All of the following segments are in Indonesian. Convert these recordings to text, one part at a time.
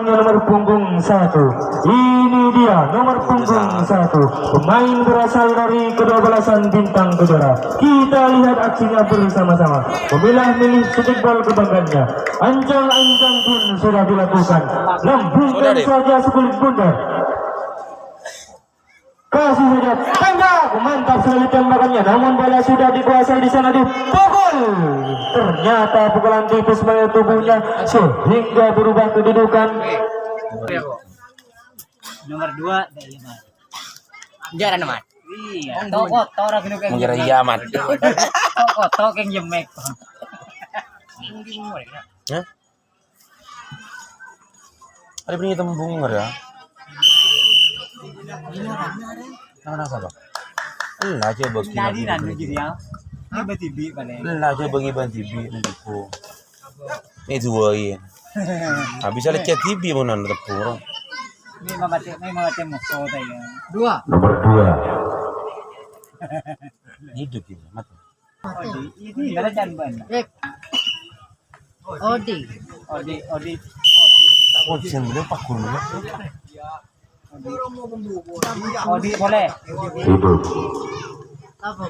belakangnya nomor punggung 1. Ini dia nomor punggung 1, pemain berasal dari kedua belasan Bintang Kejora. Kita lihat aksinya bersama-sama. Memilah-milih stickball kebanggaannya. Ancang-ancang pun sudah dilakukan. Lambungkan saja sekulit bundar. Kasih saja tembak, mantap sekali tembakannya, namun bola sudah dikuasai di sana, dipukul. Ternyata pukulan tipis mengenai tubuhnya sehingga berubah kedudukan. Nomor 2 dari Yaman. Jarang Yaman. Iya. Toko ora gino keng. Menjara Yaman. Toko keng jemek. Hah? Ada punya tembung ya? Nah, apa? Lah coba Jadi nanti gitu ya. Ini betibi paling. Lah coba ngiban TV niku. Ini duain. Habis ada chat TV mau nonton tepung. Ini mabate musuh tayo. Nomor 2. Hidup ini mati. Ini ada janban. Odi. Oh, sih boleh pakul ya. Odi boleh. Hidup. Apa?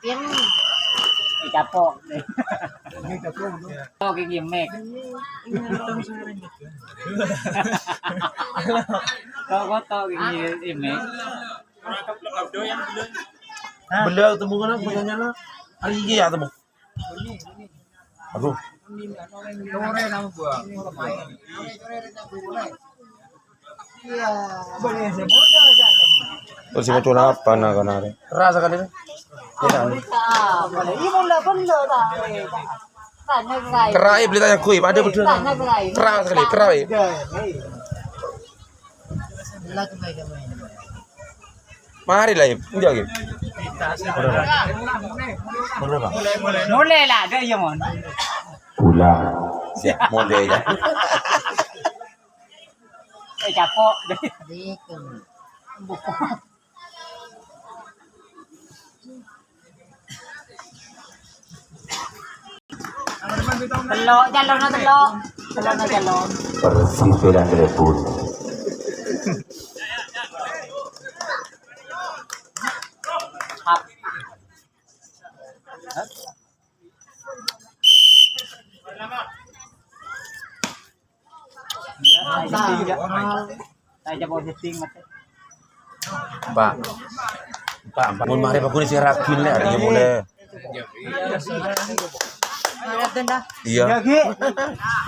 Yang Capok. Toko keng jemek. Toko keng jemek. Benda temu kan punyanya lah. Hari ini ya temu. Aduh. Terus mau coba apa nak kanare? Rasa kali ni. Kerai beli tanya kui, ada betul. Kerai sekali, kerai. Mari lah, ini lagi. Berapa? Boleh lah, ada Yaman. Pulang. Siap, mulai ya. Capok. Telok, jalur na telok. Telok na jalur. Persib Medan Rebut. Hap. Tayo po setting mate. Pak. Mun mari aku ni si Rakin le, hari boleh. Iya. Lagi.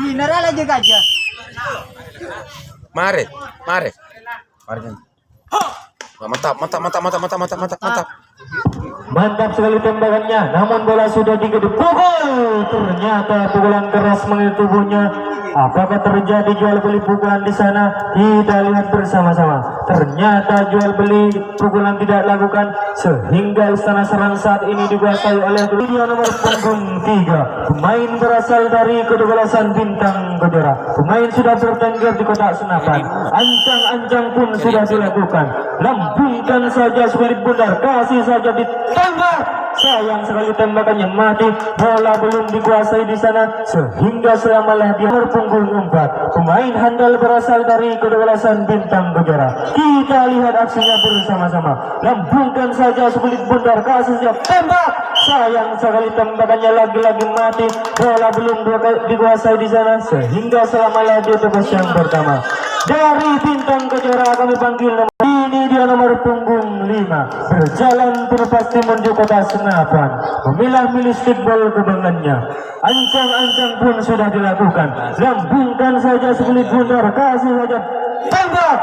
General aja gajah. Mari. Mari kan. Mantap. Mantap sekali tembakannya, namun bola sudah digedepukul. Ternyata pukulan keras mengenai tubuhnya. Apakah terjadi jual beli pukulan di sana? Kita lihat bersama-sama. Ternyata jual beli pukulan tidak dilakukan sehingga Istana Serang saat ini dikuasai oleh dia nomor punggung 3. Pemain berasal dari kedua belasan Bintang Kejora. Pemain sudah bertengger di kotak senapan. Ancang-ancang pun sudah dilakukan. Lambungkan saja sekulit bundar, kasih saja ditembak. Sayang sekali tembakannya mati. Bola belum dikuasai di sana sehingga selamalah dia berpunggung 4. Pemain handal berasal dari kedua belasan Bintang Kejora. Kita lihat aksinya bersama-sama. Lambungkan saja sekulit bundar, kasih saja tembak. Sayang sekali tembakannya lagi-lagi mati. Bola belum dikuasai di sana sehingga selamalah dia tebas yang pertama. Dari Bintang Kejora kami panggil ini dia nomor punggung 5. Berjalan penuh pasti menuju kota senapan. Memilah-milih stickball kebanggaannya. Ancang-ancang pun sudah dilakukan. Lambungkan saja sekulit bundar, kasih saja tembak.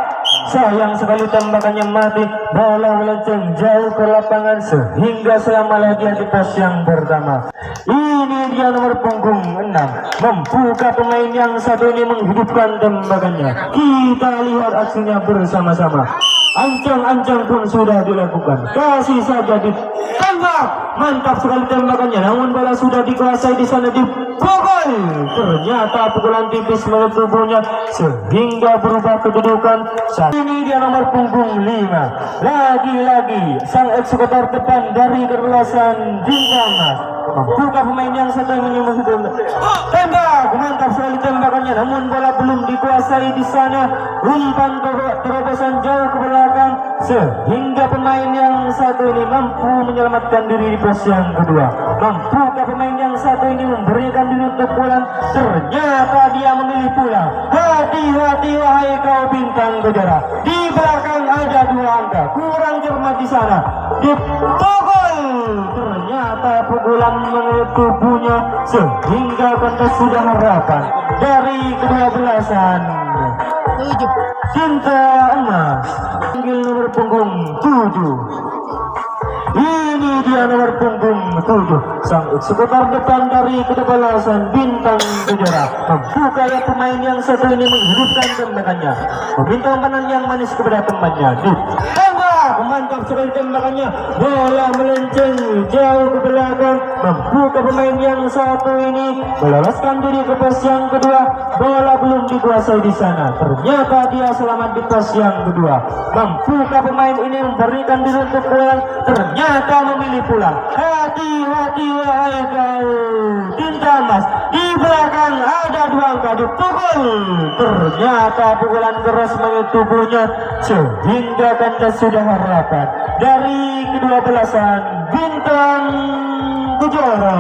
Sayang sekali tembakannya mati. Bola melenceng jauh ke lapangan sehingga selamalah dia di pos yang pertama. Ini dia nomor punggung 6. Membuka pemain yang satu ini menghidupkan tembakannya. Kita lihat aksinya bersama-sama. Ancang-ancang pun sudah dilakukan. Kasih saja ditembak. Mantap sekali tembakannya. Namun bola sudah dikuasai di sana, dipukul. Ternyata pukulan tipis melalui tubuhnya sehingga berubah kedudukan. Saat ini dia nomor punggung 5. Lagi-lagi sang eksekutor depan dari kedua belasan Bintang Mampukah pemain yang satu yang menyumbang tembak, mantap sekali tembakannya, namun bola belum dikuasai di sana. Umpan terobosan jauh ke belakang sehingga pemain yang satu ini mampu menyelamatkan diri di pos yang kedua. Mampukah pemain yang satu ini memberikan diri untuk pulang? Ternyata dia memilih pulang. Hati-hati wahai kau bintang Kejora, di belakang ada 2 angka, kurang cermat di sana. Dipukul, ternyata pukulan mengenai tubuhnya sehingga kontes sudah harapan dari kedua belasan. Cinta Emas panggil nomor punggung 7. Ini dia nomor punggung 7, sang eksekutor depan dari kedua belasan bintang Kejora. Mampukah ya pemain yang satu ini menghidupkan tembakannya, meminta umpan yang manis kepada temannya. Tembak, mantap sekali tembakannya, bola melenceng jauh ke belakang. Mampukah pemain yang satu ini meloloskan diri ke pos yang kedua? Bola belum dikuasai di sana, ternyata dia selamat di pos yang kedua. Mampukah pemain ini memberikan diri untuk pulang? Ternyata memilih pulang. Hati-hati wahai kau Cinta Emas, di belakang ada 2 angka, dipukul. Ternyata pukulan keras mengenai tubuhnya sehingga kontes sudah harapan dari kedua belasan bintang Kejora.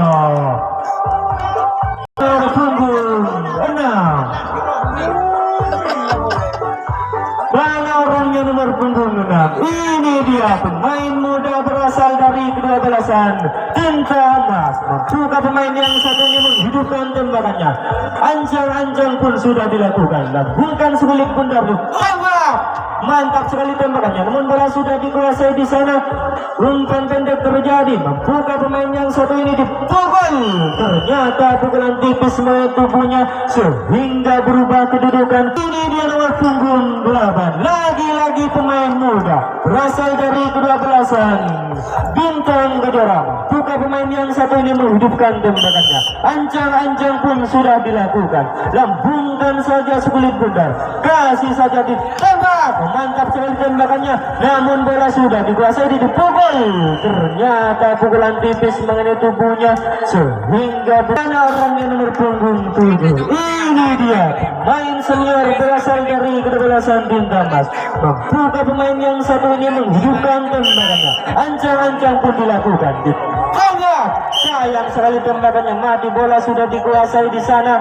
Nomor punggung 6. Mana orangnya nomor punggung 6? Ini dia pemain muda berasal dari kedua belasan Cinta Emas. Mampukah pemain yang satunya menghidupkan tembakannya? Ancang-ancang pun sudah dilakukan, lambungkan sebelik bundar. Tembak, mantap sekali tembakannya, namun bola sudah dikuasai di sana. Umpan pendek terjadi. Mampukah pemain yang satu ini dipukul? Ternyata pukulan tipis mengenai tubuhnya sehingga berubah kedudukan. Ini dia nomor punggung 8, lagi-lagi pemain muda berasal dari kedua belasan bintang Kejora. Mampukah pemain yang satu ini menghidupkan tembakannya? Ancang-ancang pun sudah dilakukan, lambungkan saja sebelit bundar, kasih saja ditembak. Mantap sekali tembakannya, namun bola sudah dikuasai, dipukul. Ternyata pukulan tipis mengenai tubuhnya sehingga mana orangnya nomor punggung 7. Ini dia main senior berasal dari kedua belasan Bintang Emas. Mampukah pemain yang satu ini menghidupkan tembakannya? Ancang-ancang pun dilakukan. Tembak, sayang sekali tembakannya mati, bola sudah dikuasai di sana.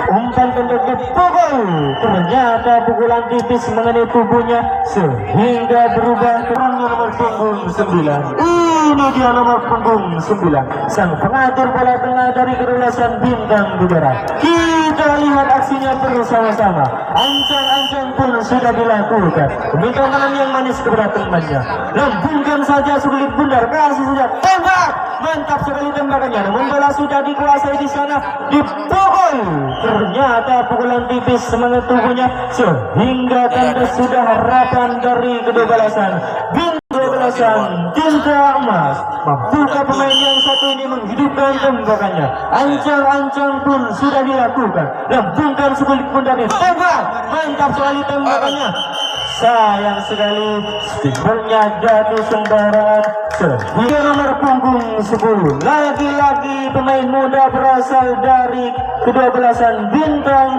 Umpan pendek dipukul, ternyata pukulan tipis mengenai tubuhnya sehingga berubah ke nomor punggung 9. Ini dia nomor punggung 9, sang pengatur bola tengah dari kedulasan Bintang Kejora. Kita lihat aksinya bersama-sama. Ancang-ancang pun sudah dilakukan, meminta tangan yang manis kepada temannya. Lambungkan saja sulit bundar, kasih saja tembak. Mantap sekali tembakannya, namun bola sudah dikuasai di sana, dipukul. Ternyata pukulan tipis semangat tubuhnya sehingga kontes sudah harapan dari kedua belasan Cinta Emas. Mampukah pemain yang satu ini menghidupkan tembakannya? Ancang-ancang pun sudah dilakukan, lambungkan sebelik bundar, tembak. Mantap sekali tembakannya, sayang sekali stikernya jatuh sembarangan. Sehingga nomor punggung 10, lagi-lagi pemain muda berasal dari kedua belasan Bintang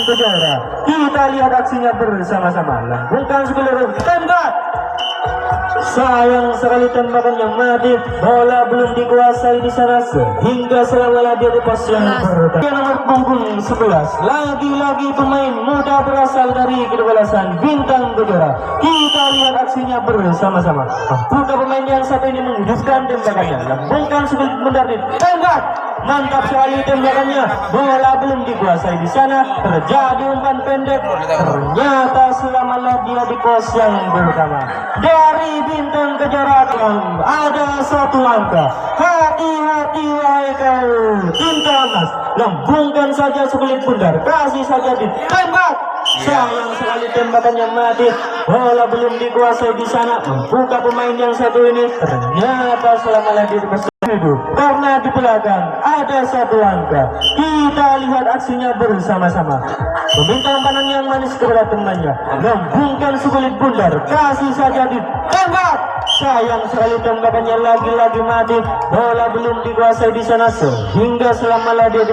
Kejora. Kita lihat aksinya bersama-sama. Lambungkan sebelik, tembak. Sayang sekali tembakannya mati, bola belum dikuasai di sana sehingga selama dia di pos yang pertama. Nomor punggung 11, lagi-lagi pemain muda berasal dari kedua belasan Bintang Kejora. Kita lihat aksinya bersama-sama. Mampukah pemain yang satu ini menghidupkan tembakannya? Lambungkan sebelik bundar, tembak. Mantap sekali tembakannya, bola belum dikuasai di sana. Terjadi umpan pendek, ternyata selama dia di pos yang pertama dari Bintang Kejora ada 1 angka. Hati-hati wahai kau Cinta Emas, lambungkan saja sebelit bundar, kasih saja ditembak. Sayang sekali tembakannya mati, bola belum dikuasai di sana. Mampukah pemain yang satu ini? Ternyata selama dia di pos hidup karena di belakang ada 1 angka. Kita lihat aksinya bersama-sama. Meminta umpan yang manis kepada temannya, lambungkan sebelit bundar, kasih saja ditembak. sayang sekali tembakannya lagi-lagi mati. Bola belum dikuasai di sana sehingga selama dia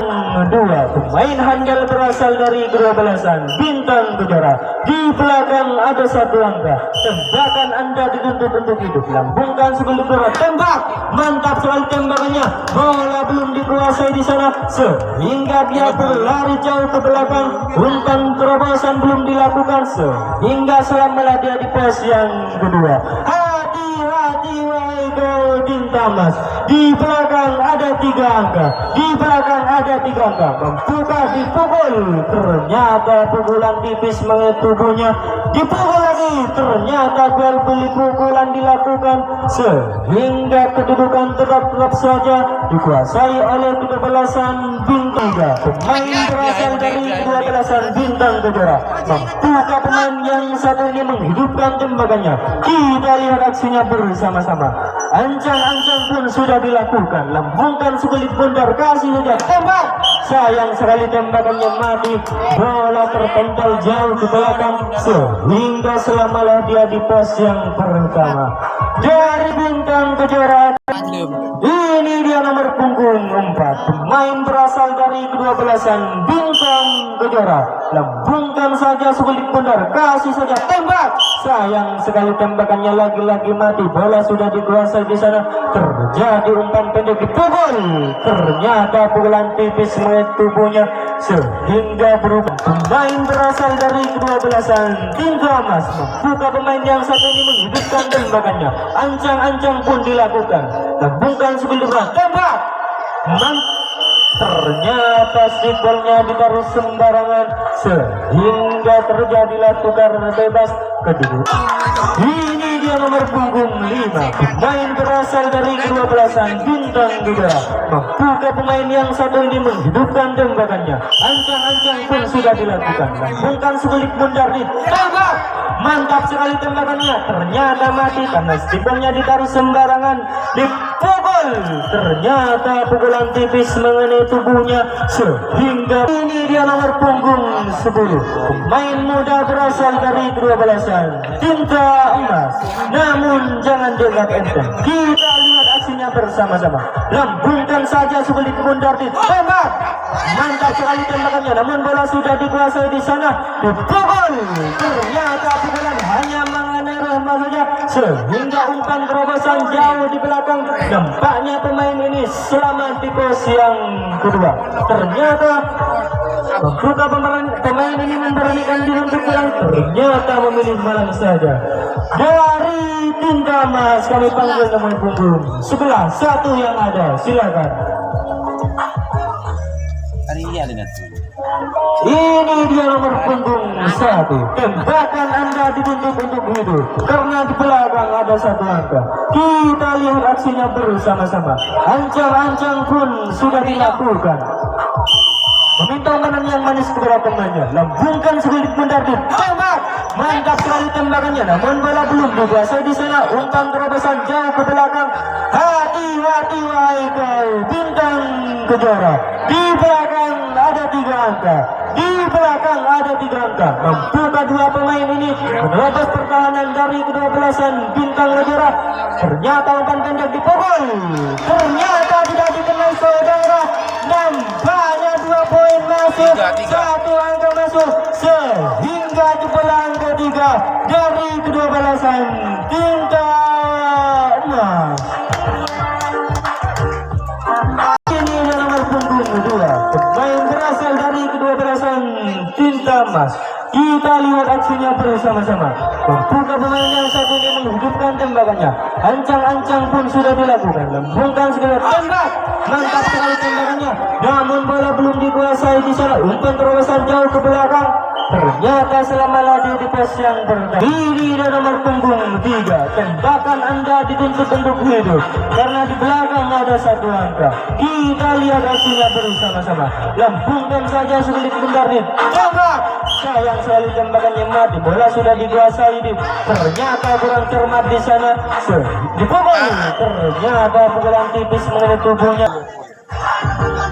dua pemain handal berasal dari kedua belasan Bintang Kejora. Di belakang ada satu angka. Tembakan Anda dituntut untuk hidup. Lambungkan sebelum bola tembak. Mantap sekali tembakannya. Bola belum dikuasai di sana sehingga dia berlari jauh ke belakang. Umpan terobosan belum dilakukan sehingga selama dia di pos yang kedua. Hati-hati wahai Golden Tamas. Di belakang ada 3 angka. Di belakang ada 3 angka. Membuka dipukul. Ternyata pukulan tipis mengenai tubuhnya. Dipukul lagi. Ternyata jual beli pukulan dilakukan sehingga kedudukan tetap saja dikuasai oleh kedua belasan Bintang. Pemain berasal dari kedua belasan Bintang Kejora. Membuka pemain yang satu ini menghidupkan tembakannya. Kita lihat aksinya bersama-sama. Ancang-ancang pun sudah dilakukan. Lambungkan sekulit bundar, kasih saja tembak. Sayang sekali tembakannya mati. Bola terpental jauh ke belakang sehingga selamalah dia di pos yang pertama. Dari Bintang Kejora, ini dia nomor punggung 4. Pemain berasal dari kedua belasan Bintang Kejora. Lambungkan saja sekulit bundar, kasih saja tembak. Sayang sekali tembakannya lagi-lagi mati. Bola sudah dikuasai di sana. Terjadi umpan pendek dipukul. Ternyata pukulan tipis mengenai tubuhnya sehingga berubah. Pemain berasal dari kedua belasan Bintang Emas. Membuka pemain yang satu ini menghidupkan tembakannya. Ancang-ancang pun dilakukan. Lambungkan sekulit bundar, tembak. Ternyata stikernya ditaruh sembarangan sehingga terjadilah tukar bebas kedua. Ini dia nomor punggung 5. Pemain berasal dari kedua belasan Bintang Kejora. Membuka pemain yang satu ini menghidupkan tembakannya. Ancang-ancang pun sudah dilakukan. Lambungkan sekulit bundar ditembak. Mantap sekali tembakannya. Ternyata mati karena stikernya ditaruh sembarangan. Dipukul. Ternyata pukulan tipis mengenai tubuhnya sehingga ini dia nomor punggung 10. Pemain muda berasal dari kedua belasan Bintang Emas. Namun jangan dianggap enteng. Kita lihat aksinya bersama-sama. Lambungkan saja sekulit bundar ditembak. Mantap sekali tembakannya. Namun bola sudah dikuasai di sana. Dipukul. Ternyata pukulan hanya mengenai rahmat saja sehingga umpan terobosan jauh di belakang. Nampaknya pemain ini selamat di pos yang kedua. Ternyata membuka pemain ini memberanikan diri untuk pulang. Ternyata memilih malang saja. Dari Bintang Emas kami panggil nomor punggung 11 satu yang ada. Silakan. Ini dia nomor punggung 1. Tembakan Anda dituntut untuk hidup karena di belakang ada satu angka. Kita lihat aksinya bersama-sama. Ancang-ancang pun sudah dilakukan. Meminta umpan yang manis kepada temannya. Lambungkan sekulit bundar ditembak. Mantap sekali tembakannya. Namun bola belum dikuasai di sana. Umpan terobosan jauh ke belakang. Hati-hati wahai kau Bintang Kejora. Di belakang ada 3 angka. Di belakang ada 3 angka. Membuka 2 pemain ini menerobos pertahanan dari kedua belasan Bintang Kejora. Ternyata umpan pendek dipukul. Ternyata tidak dikenal saudara. Nampaknya 2 poin masuk. 1 angka masuk sehingga di bola ketiga dari kedua belasan Bintang Emas. Ini nomor punggung 2. Pemain berasal dari kedua belasan Bintang Emas. Kita lihat aksinya bersama-sama. Membuka pemain yang satu ini menghidupkan tembakannya. Ancang-ancang pun sudah dilakukan. Lambungkan segala tembak. Mantap sekali tembakannya. Namun bola belum dikuasai di sana. Umpan terobosan jauh ke belakang. Ternyata selama lagi di pos yang pertama. Ini dia nomor punggung 3. Tembakan Anda dituntut untuk hidup karena di belakang ada satu angka. Kita lihat aksinya bersama-sama. Lambungkan saja sekulit bundar tembak. Sayang sekali tembakannya mati. Bola sudah dikuasai. Ternyata kurang cermat di sana. Dipukul. Ternyata pukulan tipis mengenai tubuhnya.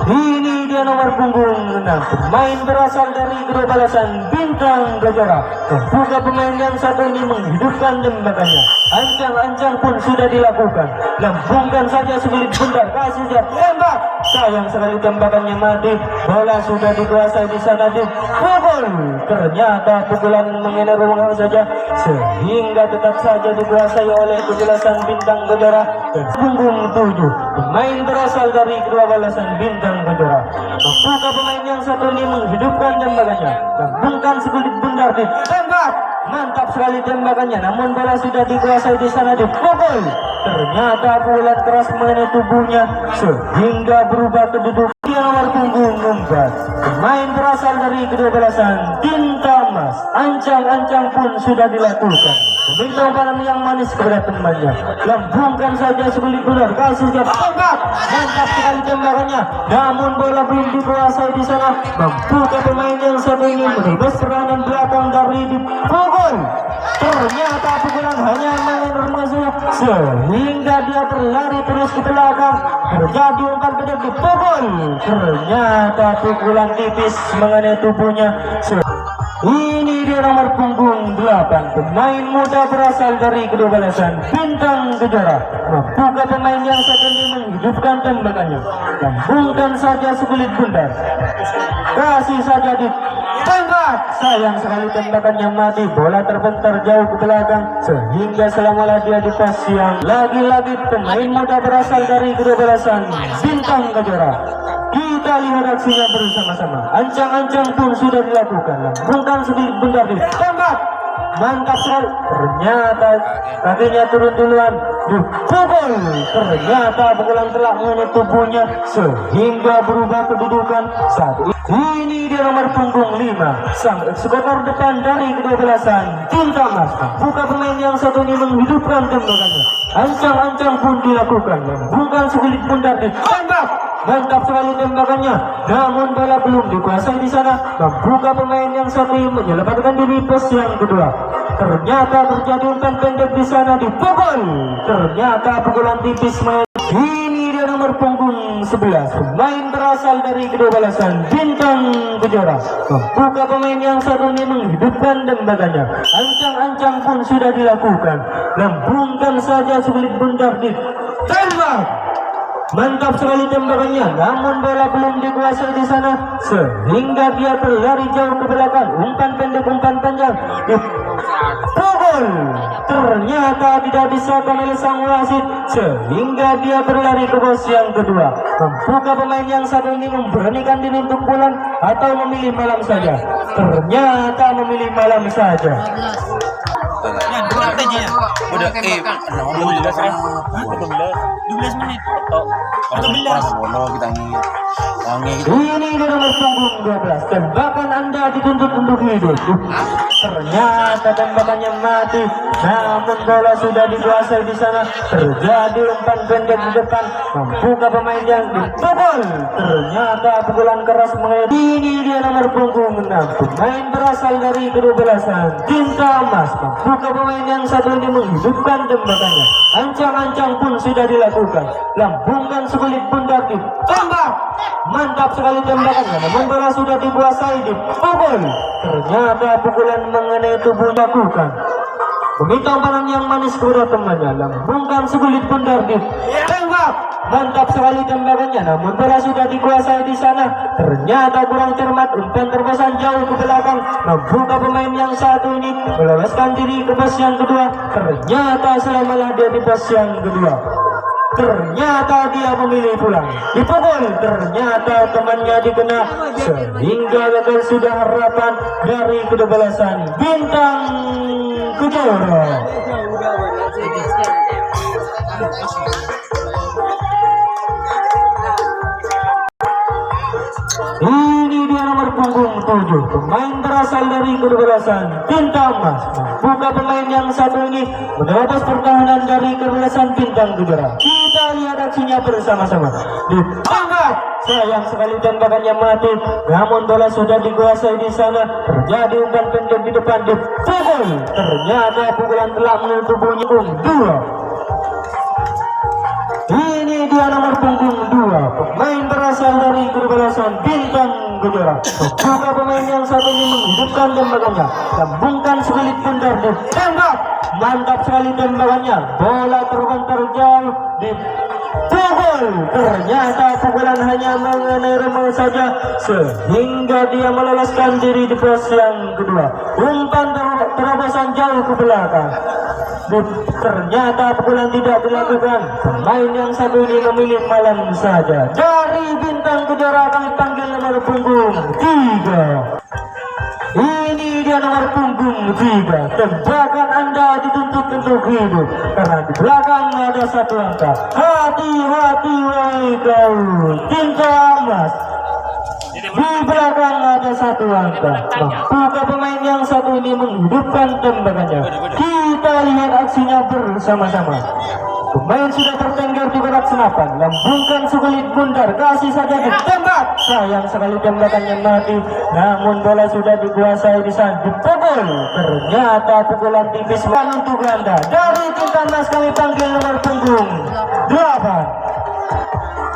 Ini dia nomor punggung 6, pemain berasal dari kedua balasan Bintang Gajara. Membuka pemain yang satu ini menghidupkan tembakannya. Ancang-ancang pun sudah dilakukan. Lambungkan saja sebelit bundar, kasih dia tembak. Sayang sekali tembakannya mati. Bola sudah dikuasai di sana di pukul. Ternyata pukulan mengenai ruang saja sehingga tetap saja dikuasai oleh kejelasan Bintang Gajara. Dan punggung 7, pemain berasal dari kedua balasan Bintang Gajara. Membuka pemain yang satu ini menghidupkan tembakannya. Lambungkan sebelit bundar di tembak. Mantap sekali tembakannya, namun bola sudah dikuasai di sana di pukul. Ternyata pukulan keras mengenai tubuhnya sehingga berubah kedudukan. Dia nomor punggung 4, pemain berasal dari kedua balasan Tinta Emas. Ancang-ancang pun sudah dilakukan. Meminta umpan yang manis kepada temannya. Lambungkan saja sebelit bundar, kasih dia tembak. Mantap sekali tembakannya, namun bola belum dikuasai di sana. Membuka pemain yang satu ini menerobos serangan belakang dari di pukul. Ternyata pukulan hanya mengenai masuk sehingga dia berlari terus ke belakang. Terjadi umpan pendek di pukul. Ternyata pukulan tipis mengenai tubuhnya. Ini dia nomor punggung 8, pemain muda berasal dari kedua balasan Bintang Gajara. Membuka pemain yang satu ini menghidupkan tembakannya. Lambungkan saja sebelit bundar, kasih saja di tembak. Sayang sekali tembakannya mati. Bola terbentar jauh ke belakang sehingga selamalah dia di pos yang lagi-lagi pemain muda berasal dari kedua balasan Bintang Gajara. Kita lihat aksinya bersama-sama. Ancang-ancang pun sudah dilakukan. Lambungkan sebelit bundar di tembak. Mantap sekali. Ternyata kakinya turun duluan. Dipukul. Ternyata pukulan telah mengenai tubuhnya sehingga berubah kedudukan saat ini dia nomor punggung 5, sang eksekutor depan dari kedua balasan Tinta Emas. Buka pemain yang satu ini menghidupkan tembakannya. Ancang-ancang pun dilakukan. Lambungkan sebelit bundar di tembak. Mantap sekali tembakannya, namun bola belum dikuasai di sana. Membuka pemain yang satu menyelamatkan diri pos yang kedua. Ternyata terjadi umpan pendek di sana dipukul. Ternyata pukulan tipis main. Ini dia nomor punggung 11, pemain berasal dari kedua balasan Bintang Gajara. Membuka pemain yang satu ini menghidupkan tembakannya. Ancang-ancang pun sudah dilakukan. Lambungkan saja sebelit bundar di tembak. Mantap sekali tembakannya, namun bola belum dikuasai di sana sehingga dia berlari jauh ke belakang. Umpan pendek, umpan panjang, pukul. Ternyata tidak disahkan oleh sang wasit sehingga dia berlari ke pos yang kedua. Membuka pemain yang satu ini memberanikan diri untuk pulang atau memilih malam saja. Ternyata memilih malam saja. Udah 12 menit. Kita ini di nomor punggung 12, tembakan Anda dituntut untuk hidup. Ternyata tembakannya mati, namun bola sudah dikuasai di sana. Terjadi umpan pendek di depan, membuka pemain yang dipukul. Ternyata pukulan keras mengenai. Ini dia nomor punggung 6, pemain berasal dari kedua balasan Tinta Emas. Membuka pemain yang satu ini menghidupkan tembakannya. Ancang-ancang pun sudah dilakukan. Lambungkan sebelit bundar di tembak. Mantap sekali tembakannya, namun bola sudah dikuasai dipukul. Ternyata pukulan mengenai tubuh lakukan. Meminta umpan yang manis kepada temannya. Lambungkan sebelit bundar di tembak. Mantap sekali tembakannya, namun bola sudah dikuasai di sana. Ternyata kurang cermat, umpan terpesan jauh ke belakang. Membuka pemain yang satu ini meloloskan diri ke pos yang kedua. Ternyata selamalah dia di pos yang kedua. Ternyata dia memilih pulang. Dipukul. Ternyata temannya dikena sehingga gagal sudah harapan dari kedua balasan Bintang Gajara. Ini dia nomor punggung 7, pemain berasal dari kedua balasan Tinta Emas. Buka pemain yang satu ini menerobos pertahanan dari kedua balasan Bintang Gajara. Kita lihat aksinya bersama-sama. Ditangkap. Sayang sekali tembakannya mati, namun bola sudah dikuasai di sana. Terjadi umpan pendek di depan, dipukul. Ternyata pukulan telah mengenai tubuhnya. 2. Ini dia nomor punggung 2, pemain berasal dari kerbalasan Bintang Kejora. Buka pemain yang satu ini menghidupkan tembakannya, lambungkan segelit bundar dan tembak. Mantap sekali tembakannya, bola terbantar jauh di pukul. Ternyata pukulan hanya mengenai remang saja sehingga dia meloloskan diri di pos yang kedua. Umpan terobosan jauh ke belakang. Ternyata pukulan tidak dilakukan. Pemain yang satu ini memilih malam saja. Dari Bintang Kejora kami panggil nomor punggung 3. Ini dia nomor punggung 3. Tembakan Anda dituntut untuk hidup, karena di belakang ada satu angka. Hati-hati wahai kau Tinta Emas, di belakang ada satu angka. Buka pemain yang satu ini menghidupkan tembakannya. Kita lihat aksinya bersama-sama. Pemain sudah tertengger di kotak senapan, lambungkan segelit bundar, kasih saja ditembak. Sayang sekali tembakannya mati, namun bola sudah dikuasai di sana. Dipukul, ternyata pukulan tipis untuk Anda. Dari Tinta Emas kami panggil nomor punggung 8.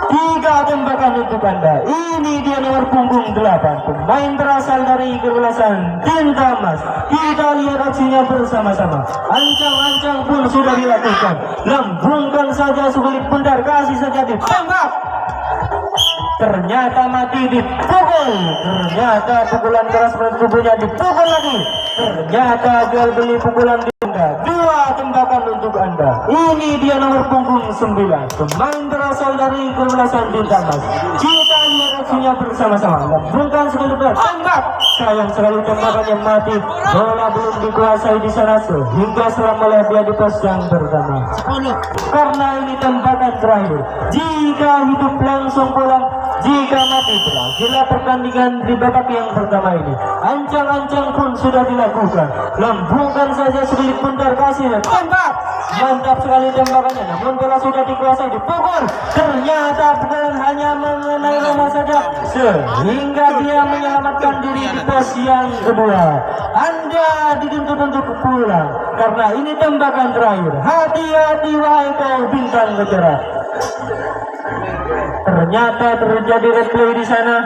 3 tembakan untuk Anda. Ini dia nomor punggung 8. Pemain berasal dari kerbalasan Tinta Emas. Kita lihat aksinya bersama-sama. Ancang-ancang pun sudah dilakukan. Lambungkan saja segelit bundar, kasih saja ditembak. Ternyata mati, dipukul. Ternyata pukulan keras pada tubuhnya, dipukul lagi. Ternyata jual beli pukulan di Anda. 2 tembakan untuk Anda. Ini dia nomor punggung 9. Pemain berasal dari kerbalasan Tinta Emas. Kita lihat aksinya bersama-sama. Lambungkan sekali tembak. Sayang sekali tembakannya mati. Bola belum dikuasai di sana sehingga selama dia di pos yang pertama. Karena ini tembakan terakhir. Jika hidup langsung pulang, jika mati berakhirlah pertandingan di babak yang pertama ini. Ancang-ancang pun sudah dilakukan. Lambungkan saja segelit bundar, kasih tembak. Mantap sekali tembakannya, namun bola sudah dikuasai, dipukul. Ternyata pukulan hanya mengenai rumah saja sehingga dia menyelamatkan diri di pos yang kedua. Anda dituntut untuk pulang karena ini tembakan terakhir. Hati-hati wahai kau Bintang Kejora. Ternyata terjadi replay di sana.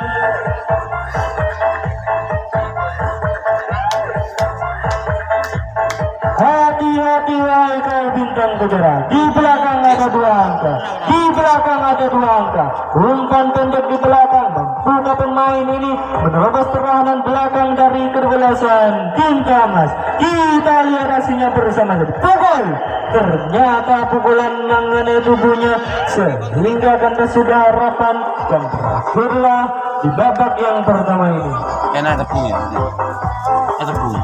Hati-hati wahai kau Bintang Kejora. Di belakang ada 2 angka. Di belakang ada 2 angka. Umpan pendek di belakang. Buka pemain ini menerobos pertahanan belakang dari kerbalasan Tinta Emas. Kita lihat aksinya bersama. Pukul. Ternyata pukulan mengenai tubuhnya sehingga ganda sudah harapan dan berakhirlah di babak yang pertama ini. Ada tepung ya? Ada tepung.